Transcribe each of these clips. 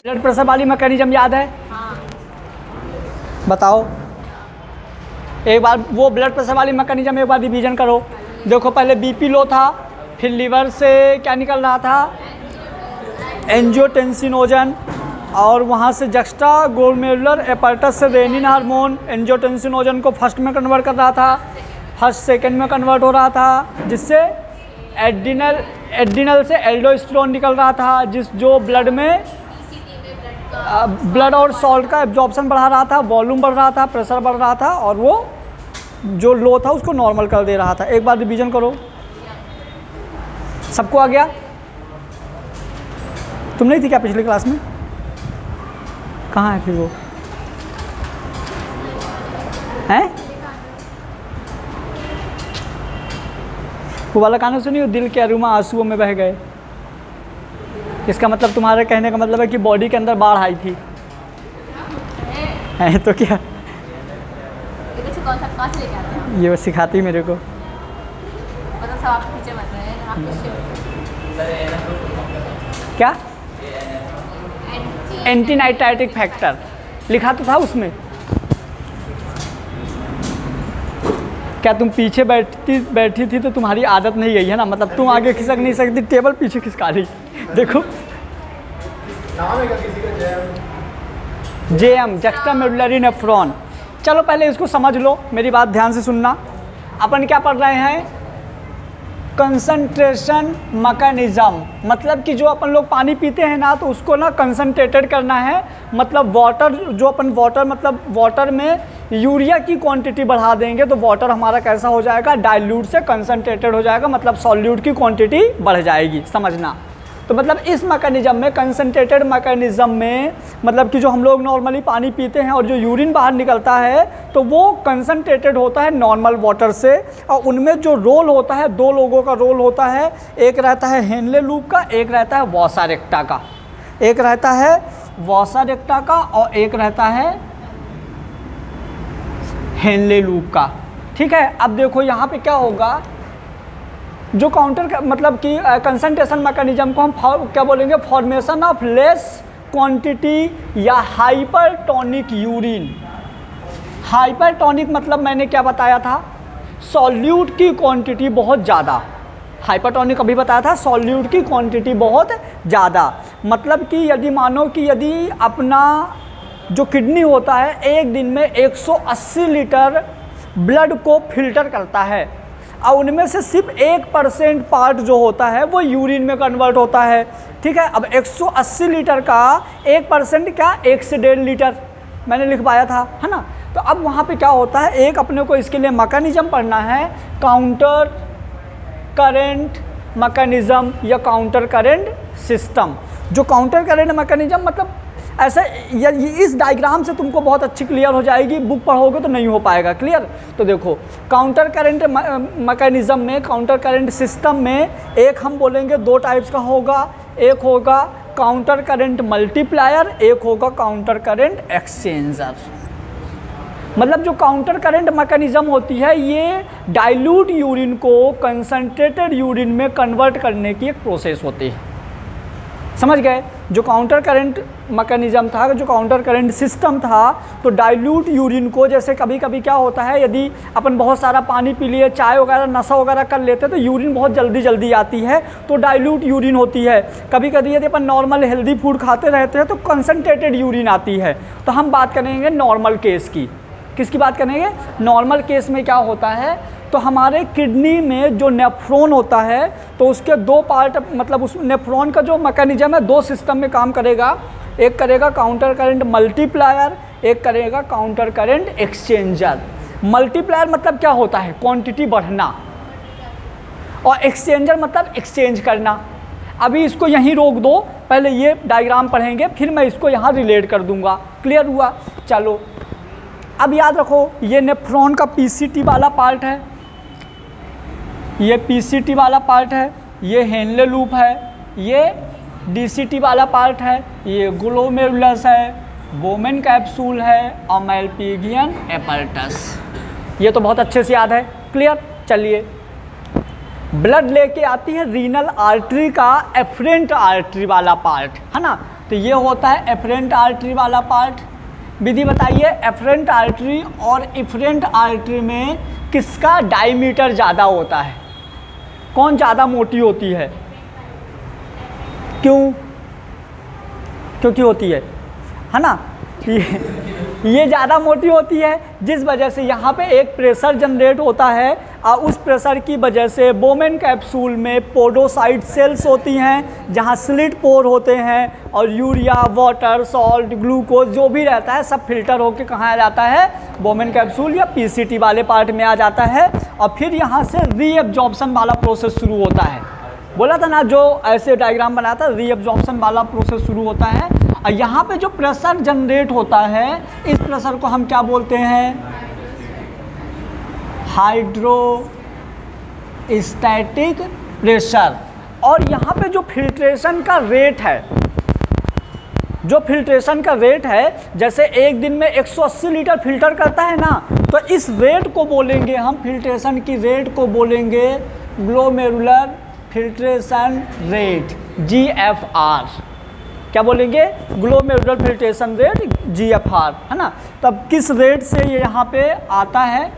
Blood pressure वाली mechanism याद है? हाँ। बताओ एक बार वो ब्लड प्रेशर वाली मैकेनिज्म एक बार रिवीजन करो। देखो पहले बीपी लो था, फिर लीवर से क्या निकल रहा था, एंजियोटेंसिनोजन, और वहाँ से जक्स्टा ग्लोमेरुलर एपर्टस से रेनिन हार्मोन एंजियोटेंसिनोजन को फर्स्ट में कन्वर्ट कर रहा था, फर्स्ट सेकंड में कन्वर्ट हो रहा था, जिससे एड्रिनल से एल्डोस्टेरोन निकल रहा था, जो ब्लड में ब्लड और सॉल्ट का एब्जॉर्प्शन बढ़ा रहा था, वॉल्यूम बढ़ रहा था, प्रेशर बढ़ रहा था, और वो जो लो था उसको नॉर्मल कर दे रहा था। एक बार रिवीजन करो। सबको आ गया? तुम नहीं थी क्या पिछली क्लास में? कहाँ है फिर वो? हैं? वो वाला गाना सुनिए, दिल के अरुमा आंसुओं में बह गए। इसका मतलब तुम्हारे कहने का मतलब है कि बॉडी के अंदर बाढ़ आई थी। है तो क्या? ये वो सिखाती मेरे को। क्या? एंटी नाइट्राइटिक फैक्टर लिखा तो था उसमें। क्या तुम पीछे बैठी थी तो तुम्हारी आदत नहीं गई है ना? मतलब तुम आगे खिसक नहीं सकती, टेबल पीछे खिसका रही। देखो जेएम जक्स्टामेडुलरी नेफ्रॉन। चलो पहले इसको समझ लो, मेरी बात ध्यान से सुनना। अपन क्या पढ़ रहे हैं? Concentration mechanism. मतलब कि जो अपन लोग पानी पीते हैं ना, तो उसको ना कंसंट्रेटेड करना है। मतलब वाटर, जो अपन वाटर, मतलब वाटर में यूरिया की क्वांटिटी बढ़ा देंगे तो वाटर हमारा कैसा हो जाएगा? डाइल्यूट से कंसंट्रेटेड हो जाएगा, मतलब सॉल्यूट की क्वांटिटी बढ़ जाएगी। समझना। तो मतलब इस मैकेनिज्म में, कंसंट्रेटेड मैकेनिज्म में, मतलब कि जो हम लोग नॉर्मली पानी पीते हैं और जो यूरिन बाहर निकलता है तो वो कंसंट्रेटेड होता है नॉर्मल वाटर से। और उनमें जो रोल होता है, दो लोगों का रोल होता है। एक रहता है हेनले लूप का, एक रहता है वॉसा रेक्टा का। एक रहता है वॉसा रेक्टा का और एक रहता है हेनले लूप का। ठीक है। अब देखो यहाँ पे क्या होगा, जो काउंटर मतलब कि कंसंट्रेशन मैकेनिज्म को हम क्या बोलेंगे? फॉर्मेशन ऑफ लेस क्वांटिटी या हाइपरटोनिक यूरिन। हाइपरटोनिक मतलब मैंने क्या बताया था? सॉल्यूट की क्वांटिटी बहुत ज़्यादा। हाइपरटोनिक अभी बताया था, सॉल्यूट की क्वांटिटी बहुत ज़्यादा। मतलब कि यदि मानो कि यदि अपना जो किडनी होता है एक दिन में 180 लीटर ब्लड को फिल्टर करता है और उनमें से सिर्फ 1% पार्ट जो होता है वो यूरिन में कन्वर्ट होता है। ठीक है। अब 180 लीटर का 1% क्या? 1 से 1.5 लीटर मैंने लिखवाया था, है ना? तो अब वहाँ पे क्या होता है, एक अपने को इसके लिए मैकेनिज्म पढ़ना है, काउंटर करेंट मैकेनिज्म या काउंटर करेंट सिस्टम। जो काउंटर करेंट मैकेनिज्म मतलब ऐसा, इस डायग्राम से तुमको बहुत अच्छी क्लियर हो जाएगी, बुक पढ़ोगे तो नहीं हो पाएगा क्लियर। तो देखो काउंटर करंट मैकेनिज्म में, काउंटर करंट सिस्टम में एक हम बोलेंगे दो टाइप्स का होगा। एक होगा काउंटर करंट मल्टीप्लायर, एक होगा काउंटर करंट एक्सचेंजर। मतलब जो काउंटर करंट मैकेनिज्म होती है ये डाइल्यूट यूरिन को कंसंट्रेटेड यूरिन में कन्वर्ट करने की एक प्रोसेस होती है। समझ गए? जो काउंटर करंट मैकेनिज्म था, जो काउंटर करंट सिस्टम था, तो डाइल्यूट यूरिन को, जैसे कभी कभी क्या होता है, यदि अपन बहुत सारा पानी पी लिए, चाय वगैरह नशा वगैरह कर लेते तो यूरिन बहुत जल्दी जल्दी आती है, तो डाइल्यूट यूरिन होती है। कभी कभी यदि अपन नॉर्मल हेल्दी फूड खाते रहते हैं तो कंसनट्रेटेड यूरिन आती है। तो हम बात करेंगे नॉर्मल केस की। किसकी बात करेंगे? नॉर्मल केस में क्या होता है, तो हमारे किडनी में जो नेफ्रॉन होता है तो उसके दो पार्ट, मतलब उस नेफ्रॉन का जो मैकेनिज्म है दो सिस्टम में काम करेगा। एक करेगा काउंटर करंट मल्टीप्लायर, एक करेगा काउंटर करंट एक्सचेंजर। मल्टीप्लायर मतलब क्या होता है? क्वांटिटी बढ़ना, और एक्सचेंजर मतलब एक्सचेंज करना। अभी इसको यहीं रोक दो, पहले ये डायग्राम पढ़ेंगे फिर मैं इसको यहाँ रिलेट कर दूंगा। क्लियर हुआ? चलो अब याद रखो, ये नेफ्रॉन का पीसीटी वाला पार्ट है, ये पीसीटी वाला पार्ट है, ये हेनले लूप है, ये डीसीटी वाला पार्ट है, ये ग्लोमेरुलस है, बोमेन कैप्सूल है और मैल्पिगियन एपर्टस। ये तो बहुत अच्छे से याद है। क्लियर। चलिए, ब्लड लेके आती है रीनल आर्टरी का एफरेंट आर्टरी वाला पार्ट, है ना। तो ये होता है एफरेंट आर्टरी वाला पार्ट। विधि बताइए, एफरेंट आर्टरी और इफरेंट आर्टरी में किसका डायमीटर ज़्यादा होता है? कौन ज़्यादा मोटी होती है? क्यों? क्योंकि होती है ना। ये ज़्यादा मोटी होती है, जिस वजह से यहाँ पे एक प्रेशर जनरेट होता है और उस प्रेशर की वजह से बोमेन कैप्सूल में पोडोसाइट सेल्स होती हैं, जहाँ स्लिट पोर होते हैं और यूरिया, वाटर, सॉल्ट, ग्लूकोज जो भी रहता है सब फिल्टर होकर कहाँ आ जाता है? बोमेन कैप्सूल या पीसीटी वाले पार्ट में आ जाता है। और फिर यहाँ से रीएब्जॉर्प्शन वाला प्रोसेस शुरू होता है। बोला था ना, जो ऐसे डायग्राम बनाया था, रीएब्जॉर्प्शन वाला प्रोसेस शुरू होता है। और यहाँ पे जो प्रेशर जनरेट होता है, इस प्रेशर को हम क्या बोलते हैं? Hydrostatic pressure. और यहाँ पे जो फिल्ट्रेशन का रेट है, जैसे एक दिन में 180 लीटर फिल्टर करता है ना, तो इस रेट को बोलेंगे हम, फिल्ट्रेशन की रेट को बोलेंगे ग्लोमेरुलर फिल्ट्रेशन रेट, GFR। क्या बोलेंगे? ग्लोमेरुलर फिल्ट्रेशन रेट, GFR, है ना। तब किस रेट से ये यहाँ पे आता है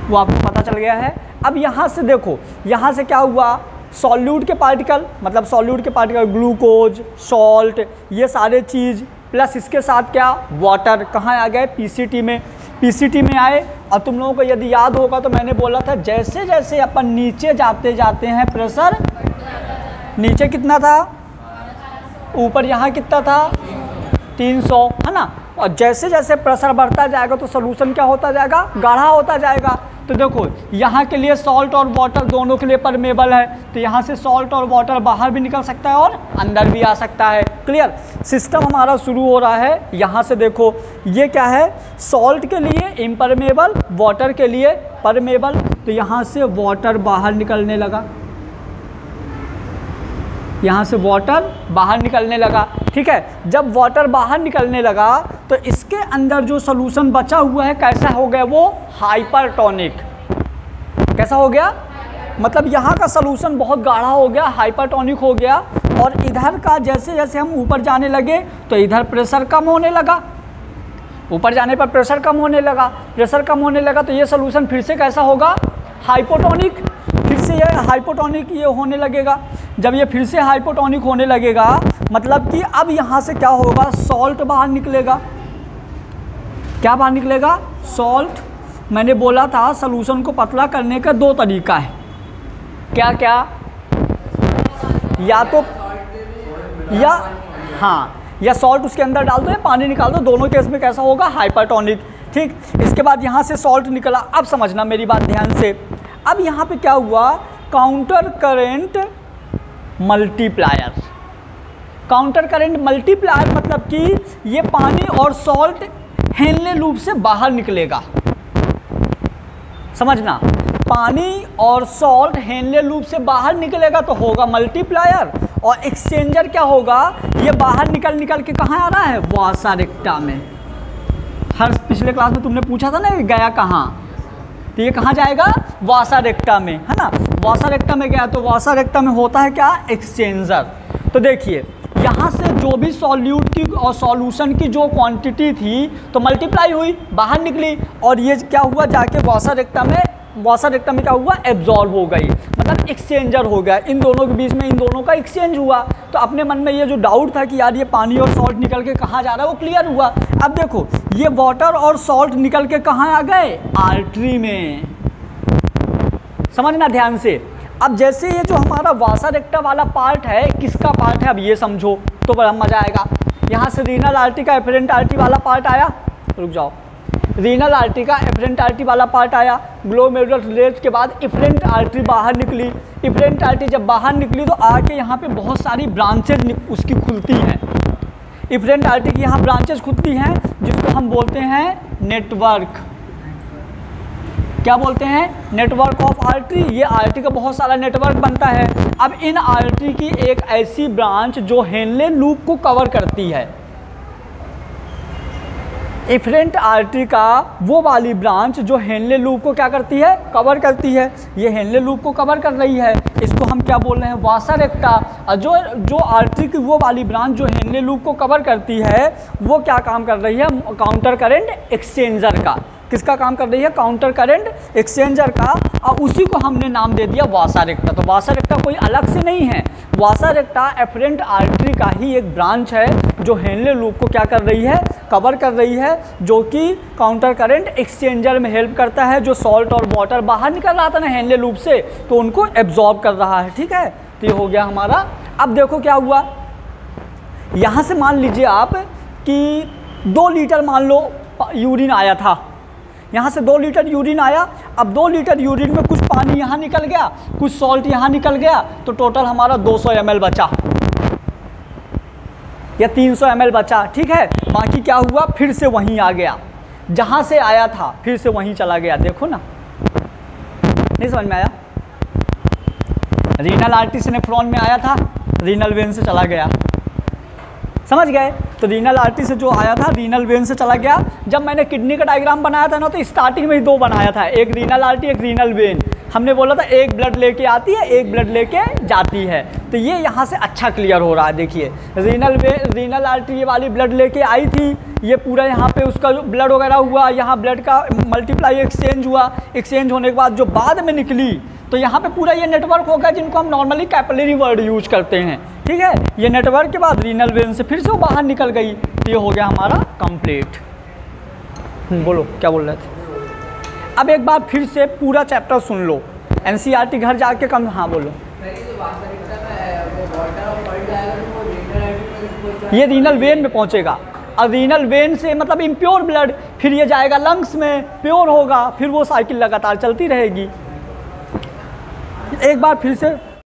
वो आपको पता चल गया है। अब यहाँ से देखो, यहाँ से क्या हुआ? सॉल्यूट के पार्टिकल, मतलब सॉल्यूट के पार्टिकल ग्लूकोज, सॉल्ट, ये सारे चीज़ प्लस इसके साथ क्या? वाटर, कहाँ आ गए? पीसीटी में। पीसीटी में आए। और तुम लोगों को यदि याद होगा तो मैंने बोला था, जैसे जैसे अपन नीचे जाते जाते हैं प्रेशर, नीचे कितना था? ऊपर यहाँ कितना था? 300, है ना। और जैसे जैसे प्रेशर बढ़ता जाएगा तो सोल्यूशन क्या होता जाएगा? गाढ़ा होता जाएगा। तो देखो, यहाँ के लिए सॉल्ट और वाटर दोनों के लिए परमेबल है, तो यहाँ से सॉल्ट और वाटर बाहर भी निकल सकता है और अंदर भी आ सकता है। क्लियर? सिस्टम हमारा शुरू हो रहा है। यहाँ से देखो, ये क्या है? सॉल्ट के लिए इम्परमेबल, वाटर के लिए परमेबल। तो यहाँ से वाटर बाहर निकलने लगा, यहाँ से वाटर बाहर निकलने लगा। ठीक है, जब वाटर बाहर निकलने लगा तो इसके अंदर जो सोल्यूशन बचा हुआ है कैसा हो गया? वो हाइपरटोनिक। कैसा हो गया? मतलब यहाँ का सोल्यूशन बहुत गाढ़ा हो गया, हाइपरटोनिक हो गया। और इधर का जैसे जैसे हम ऊपर जाने लगे तो इधर प्रेशर कम होने लगा, ऊपर जाने पर प्रेशर कम होने लगा, प्रेशर कम होने लगा तो ये सोल्यूशन फिर से कैसा होगा? हाइपोटोनिक। फिर से ये हाइपोटोनिक ये होने लगेगा। जब ये फिर से हाइपोटोनिक होने लगेगा, मतलब कि अब यहाँ से क्या होगा? सॉल्ट बाहर निकलेगा। क्या बाहर निकलेगा? सॉल्ट। मैंने बोला था सॉल्यूशन को पतला करने का दो तरीका है। क्या क्या? या तो या सॉल्ट उसके अंदर डाल दो या पानी निकाल दो, दोनों केस में कैसा होगा? हाइपरटोनिक। ठीक, इसके बाद यहाँ से सॉल्ट निकला। अब समझना मेरी बात ध्यान से। अब यहाँ पे क्या हुआ? Counter current multiplier. Counter current multiplier मतलब कि ये पानी और सॉल्ट हेनले लूप से बाहर निकलेगा। समझना, पानी और सॉल्ट हेनले लूप से बाहर निकलेगा तो होगा मल्टीप्लायर। और एक्सचेंजर क्या होगा? ये बाहर निकल के कहाँ आ रहा है? वासा रेक्टा में। हर पिछले क्लास में तुमने पूछा था ना ये गया कहाँ, तो ये कहाँ जाएगा? वासा रेक्टा में, है ना। वासा रेक्टा में गया तो वासा रेक्टा में होता है क्या? एक्सचेंजर। तो देखिए, यहाँ से जो भी सॉल्यूट की और सॉल्यूशन की जो क्वांटिटी थी तो मल्टीप्लाई हुई, बाहर निकली, और ये क्या हुआ? जाके वासा रेक्टा में क्या हुआ? एब्जॉर्ब हो गई, मतलब एक्सचेंजर हो गया। इन दोनों के बीच में इन दोनों का एक्सचेंज हुआ। तो अपने मन में ये जो डाउट था कि यार ये पानी और सॉल्ट निकल के कहाँ जा रहा है, वो क्लियर हुआ। अब देखो, ये वाटर और सॉल्ट निकल के कहाँ आ गए? आर्टरी में। समझना ध्यान से। अब जैसे ये जो हमारा वासा रेक्टा वाला पार्ट है, किसका पार्ट है? अब ये समझो तो बड़ा मजा आएगा। यहाँ से रीनल आर्टरी का एफरेंट आर्टरी वाला पार्ट आया। रुक जाओ, रीनल आर्टरी का एफरेंट आर्टरी वाला पार्ट आया। ग्लोमेरुलर रेट के बाद इफरेंट आर्टरी बाहर निकली। इफरेंट आर्टरी जब बाहर निकली तो आके यहाँ पे बहुत सारी ब्रांचेज उसकी खुलती हैं। इफरेंट आर्टरी की यहाँ ब्रांचेज खुलती हैं, जिसको हम बोलते हैं नेटवर्क। क्या बोलते हैं? Network of artery. ये आर्टरी का बहुत सारा नेटवर्क बनता है। अब इन आर्टरी की एक ऐसी ब्रांच जो हेनले लूप को कवर करती है, एफरेंट आर्टरी का वो वाली ब्रांच जो हेनले लूप को क्या करती है, कवर करती है। ये हेनले लूप को कवर कर रही है, इसको हम क्या बोल रहे हैं, वासा रेक्टा। और जो आर्टरी की वो वाली ब्रांच जो हेनले लूप को कवर करती है वो क्या काम कर रही है, काउंटर करंट एक्सचेंजर का। किसका काम कर रही है, काउंटर करंट एक्सचेंजर का। और उसी को हमने नाम दे दिया वासा रेक्टा। तो वासा रेक्टा कोई अलग से नहीं है, वासा रेक्टा एफरेंट आर्टरी का ही एक ब्रांच है जो हेनले लूप को क्या कर रही है, कवर कर रही है, जो कि काउंटर करंट एक्सचेंजर में हेल्प करता है। जो सॉल्ट और वाटर बाहर निकल रहा था ना हेनले लूप से, तो उनको एब्जॉर्ब कर रहा है। ठीक है, तो ये हो गया हमारा। अब देखो क्या हुआ, यहाँ से मान लीजिए आप कि 2 लीटर मान लो यूरिन आया था, यहाँ से 2 लीटर यूरिन आया। अब 2 लीटर यूरिन में कुछ पानी यहाँ निकल गया, कुछ सॉल्ट यहाँ निकल गया, तो टोटल हमारा 200 ml बचा या 300 ml बचा। ठीक है, बाकी क्या हुआ, फिर से वहीं आ गया, जहाँ से आया था फिर से वहीं चला गया। देखो ना, नहीं समझ में आया, रीनल आर्टरी से नेफ्रॉन में आया था, रीनल वेन से चला गया, समझ गए। तो रीनल आर्टरी से जो आया था रीनल वेन से चला गया। जब मैंने किडनी का डायग्राम बनाया था ना, तो स्टार्टिंग में ही 2 बनाया था, एक रीनल आर्टरी एक रीनल वेन। हमने बोला था एक ब्लड लेके आती है, एक ब्लड लेके जाती है। तो ये यहाँ से अच्छा क्लियर हो रहा है। देखिए रीनल आर्टरी ये वाली ब्लड लेके आई थी, ये पूरा यहाँ पे उसका जो ब्लड वगैरह हुआ, यहाँ ब्लड का मल्टीप्लाई एक्सचेंज हुआ, एक्सचेंज होने के बाद जो बाद में निकली, तो यहाँ पे पूरा ये नेटवर्क होगा जिनको हम नॉर्मली कैपिलरी वर्ड यूज करते हैं। ठीक है, ये नेटवर्क के बाद रीनल वेन से फिर से वो बाहर निकल गई, तो ये हो गया हमारा कंप्लीट। बोलो क्या बोल रहे थे। अब एक बार फिर से पूरा चैप्टर सुन लो, एनसीईआरटी घर जाके कम। हाँ बोलो। ये रीनल वेन में पहुंचेगा, और रीनल वेन से मतलब इम्प्योर ब्लड, फिर ये जाएगा लंग्स में, प्योर होगा, फिर वो साइकिल लगातार चलती रहेगी। एक बार फिर से